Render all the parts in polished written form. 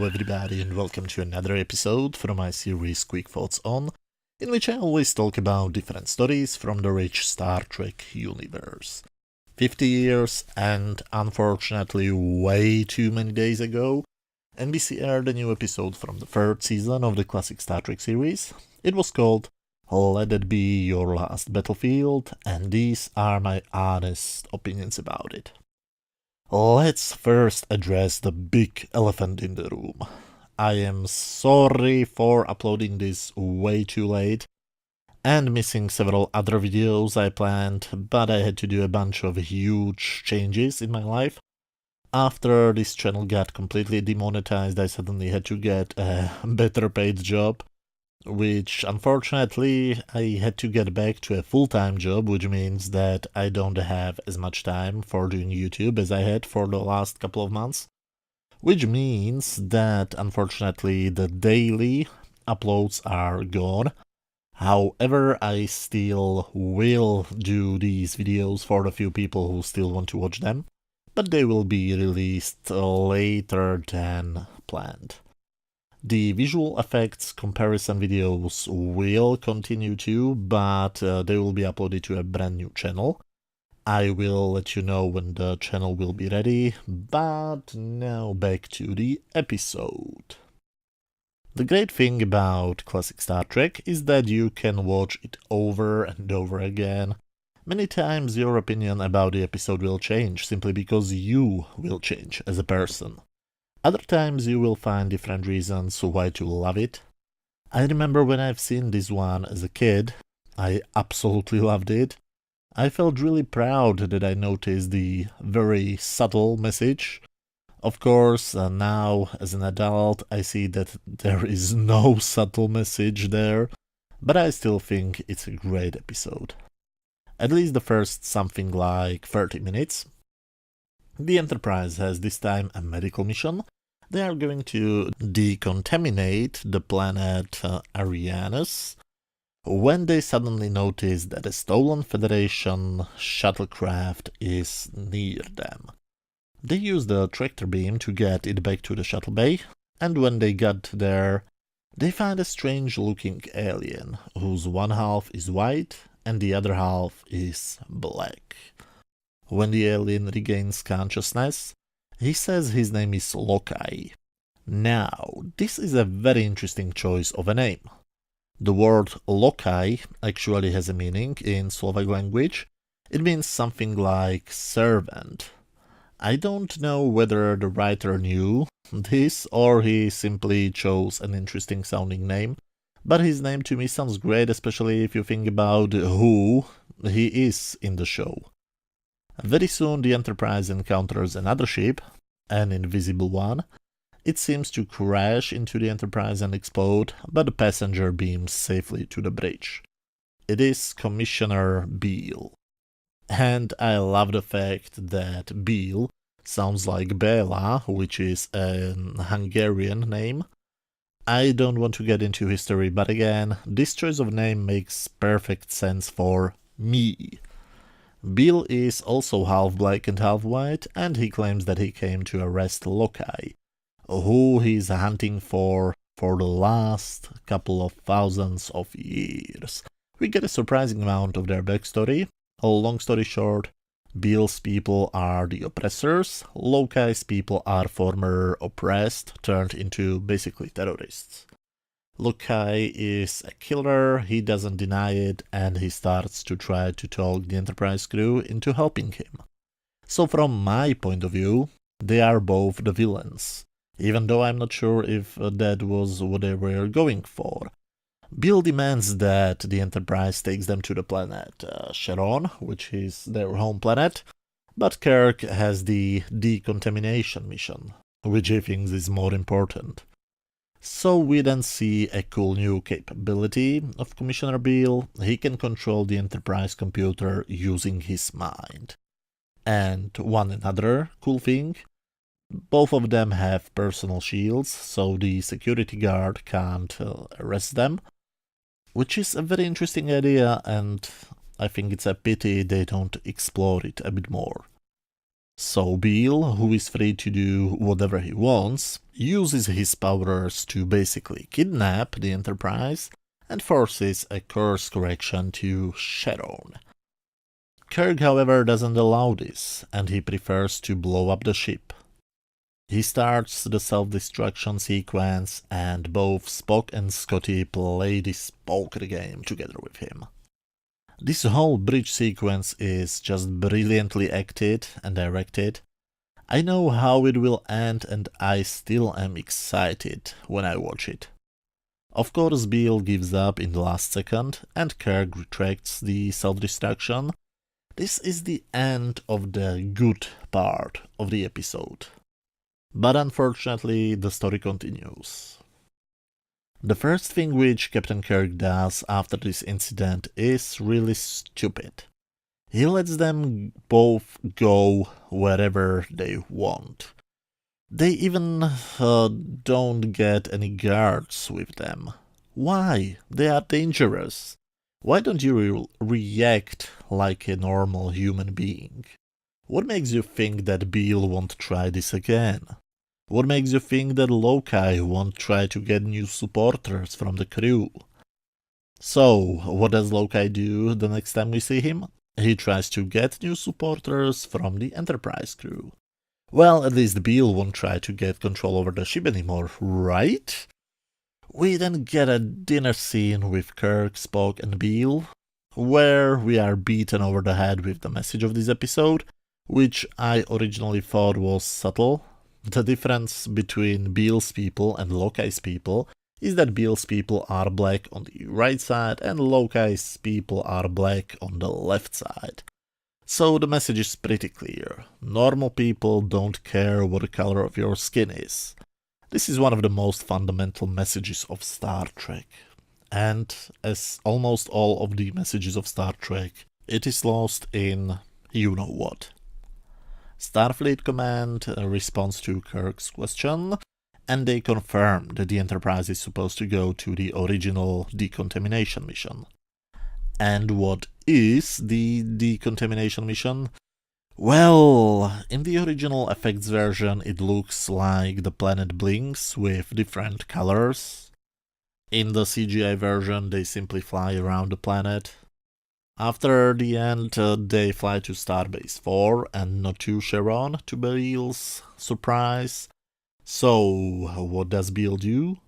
Hello everybody and welcome to another episode from my series Quick Thoughts On, in which I always talk about different stories from the rich Star Trek universe. 50 years and unfortunately way too many days ago, NBC aired a new episode from the third season of the classic Star Trek series. It was called Let It Be Your Last Battlefield, and these are my honest opinions about it. Let's first address the big elephant in the room. I am sorry for uploading this way too late and missing several other videos I planned, but I had to do a bunch of huge changes in my life. After this channel got completely demonetized, I suddenly had to get a better paid job, which unfortunately I had to get back to a full-time job, which means that I don't have as much time for doing YouTube as I had for the last couple of months, which means that unfortunately the daily uploads are gone. However, I still will do these videos for the few people who still want to watch them, but they will be released later than planned. The visual effects comparison videos will continue too, but they will be uploaded to a brand new channel. I will let you know when the channel will be ready, but now back to the episode. The great thing about classic Star Trek is that you can watch it over and over again. Many times your opinion about the episode will change simply because you will change as a person. Other times you will find different reasons why to love it. I remember when I've seen this one as a kid, I absolutely loved it. I felt really proud that I noticed the very subtle message. Of course, now as an adult I see that there is no subtle message there, but I still think it's a great episode. At least the first something like 30 minutes. The Enterprise has this time a medical mission. They are going to decontaminate the planet Arianus when they suddenly notice that a stolen Federation shuttlecraft is near them. They use the tractor beam to get it back to the shuttle bay, and when they got there, they find a strange-looking alien whose one half is white and the other half is black. When the alien regains consciousness, he says his name is Lokai. Now, this is a very interesting choice of a name. The word Lokai actually has a meaning in Slovak language. It means something like servant. I don't know whether the writer knew this or he simply chose an interesting sounding name, but his name to me sounds great, especially if you think about who he is in the show. Very soon the Enterprise encounters another ship, an invisible one. It seems to crash into the Enterprise and explode, but the passenger beams safely to the bridge. It is Commissioner Beale. And I love the fact that Beale sounds like Bela, which is a Hungarian name. I don't want to get into history, but again, this choice of name makes perfect sense for me. Beale is also half black and half white, and he claims that he came to arrest Lokai, who he's hunting for the last couple of thousands of years. We get a surprising amount of their backstory. Long story short, Beale's people are the oppressors, Lokai's people are former oppressed turned into basically terrorists. Lokai is a killer, he doesn't deny it, and he starts to try to talk the Enterprise crew into helping him. So from my point of view, they are both the villains, even though I'm not sure if that was what they were going for. Beale demands that the Enterprise takes them to the planet Sharon, which is their home planet, but Kirk has the decontamination mission, which he thinks is more important. So we then see a cool new capability of Commissioner Beale. He can control the Enterprise computer using his mind. And one another cool thing, both of them have personal shields, so the security guard can't arrest them, which is a very interesting idea, and I think it's a pity they don't explore it a bit more. So Beale, who is free to do whatever he wants, uses his powers to basically kidnap the Enterprise and forces a course correction to Sharon. Kirk, however, doesn't allow this, and he prefers to blow up the ship. He starts the self-destruction sequence, and both Spock and Scotty play this poker game together with him. This whole bridge sequence is just brilliantly acted and directed. I know how it will end, and I still am excited when I watch it. Of course, Beale gives up in the last second, and Kirk retracts the self-destruction. This is the end of the good part of the episode. But unfortunately, the story continues. The first thing which Captain Kirk does after this incident is really stupid. He lets them both go wherever they want. They even don't get any guards with them. Why? They are dangerous. Why don't you react like a normal human being? What makes you think that Beale won't try this again? What makes you think that Loki won't try to get new supporters from the crew? So, what does Loki do the next time we see him? He tries to get new supporters from the Enterprise crew. Well, at least Beale won't try to get control over the ship anymore, right? We then get a dinner scene with Kirk, Spock and Beale, where we are beaten over the head with the message of this episode, which I originally thought was subtle. The difference between Beale's people and Loki's people is that Beale's people are black on the right side and Loki's people are black on the left side. So the message is pretty clear. Normal people don't care what the color of your skin is. This is one of the most fundamental messages of Star Trek. And as almost all of the messages of Star Trek, it is lost in you-know-what. Starfleet Command responds to Kirk's question, and they confirm that the Enterprise is supposed to go to the original decontamination mission. And what is the decontamination mission? Well, in the original effects version it looks like the planet blinks with different colors. In the CGI version they simply fly around the planet. After the end, they fly to Starbase 4 and not to Sharon, to Beale's surprise. So, what does Beale do?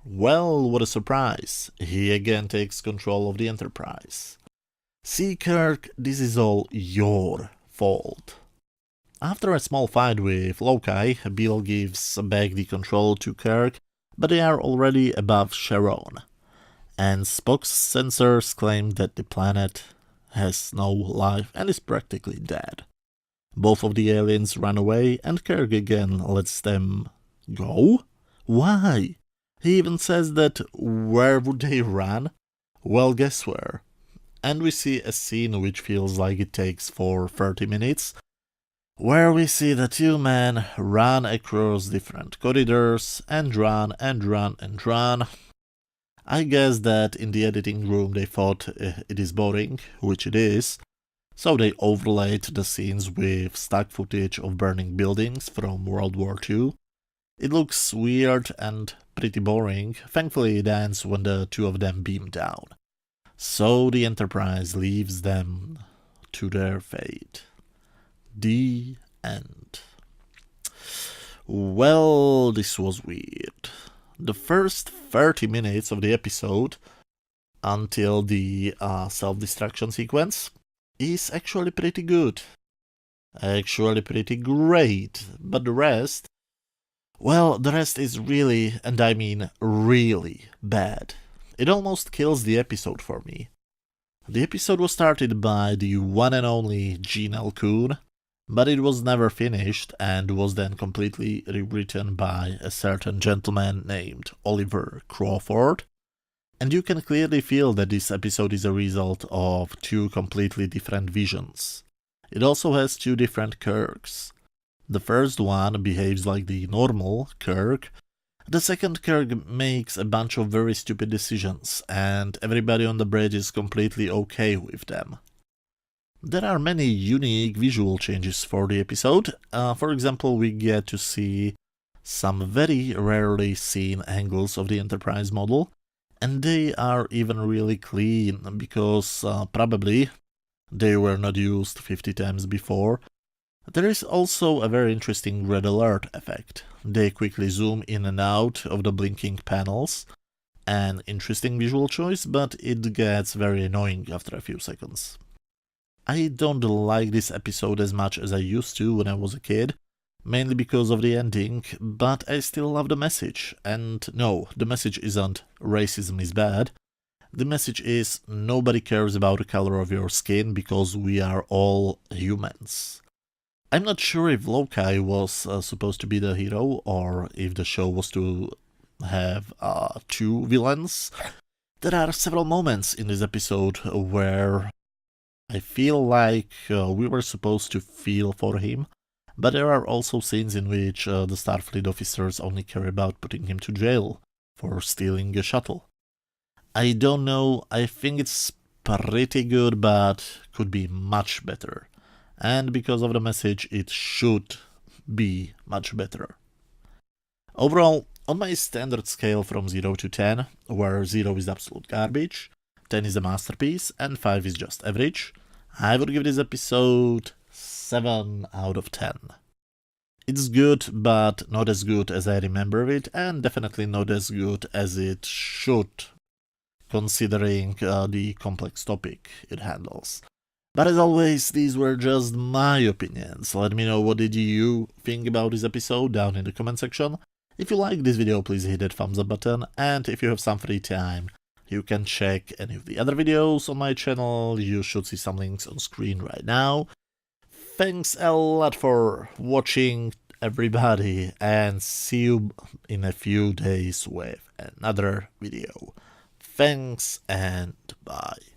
Well, what a surprise. He again takes control of the Enterprise. See, Kirk, this is all your fault. After a small fight with Loki, Beale gives back the control to Kirk, but they are already above Sharon. And Spock's sensors claim that the planet has no life and is practically dead. Both of the aliens run away and Kirk again lets them go? Why? He even says that where would they run? Well, guess where. And we see a scene which feels like it takes for 30 minutes, where we see the two men run across different corridors and run and run and run. I guess that in the editing room they thought it is boring, which it is, so they overlaid the scenes with stock footage of burning buildings from World War II. It looks weird and pretty boring. Thankfully it ends when the two of them beam down. So the Enterprise leaves them to their fate. The end. Well, this was weird. The first 30 minutes of the episode, until the self-destruction sequence, is actually pretty good. Actually pretty great. But the rest, well, the rest is really, and I mean really, bad. It almost kills the episode for me. The episode was started by the one and only Gene L. Coon, but it was never finished and was then completely rewritten by a certain gentleman named Oliver Crawford. And you can clearly feel that this episode is a result of two completely different visions. It also has two different Kirks. The first one behaves like the normal Kirk. The second Kirk makes a bunch of very stupid decisions, and everybody on the bridge is completely okay with them. There are many unique visual changes for the episode. For example, we get to see some very rarely seen angles of the Enterprise model, and they are even really clean, because probably they were not used 50 times before. There is also a very interesting red alert effect. They quickly zoom in and out of the blinking panels. An interesting visual choice, but it gets very annoying after a few seconds. I don't like this episode as much as I used to when I was a kid, mainly because of the ending, but I still love the message. And no, the message isn't racism is bad. The message is nobody cares about the color of your skin because we are all humans. I'm not sure if Loki was supposed to be the hero, or if the show was to have two villains. There are several moments in this episode where I feel like we were supposed to feel for him, but there are also scenes in which the Starfleet officers only care about putting him to jail for stealing a shuttle. I don't know, I think it's pretty good, but could be much better. And because of the message, it should be much better. Overall, on my standard scale from 0 to 10, where 0 is absolute garbage, 10 is a masterpiece, and 5 is just average, I would give this episode 7 out of 10. It's good, but not as good as I remember it, and definitely not as good as it should, considering the complex topic it handles. But as always, these were just my opinions. Let me know what did you think about this episode down in the comment section. If you like this video, please hit that thumbs up button, and if you have some free time, you can check any of the other videos on my channel. You should see some links on screen right now. Thanks a lot for watching, everybody, and see you in a few days with another video. Thanks and bye.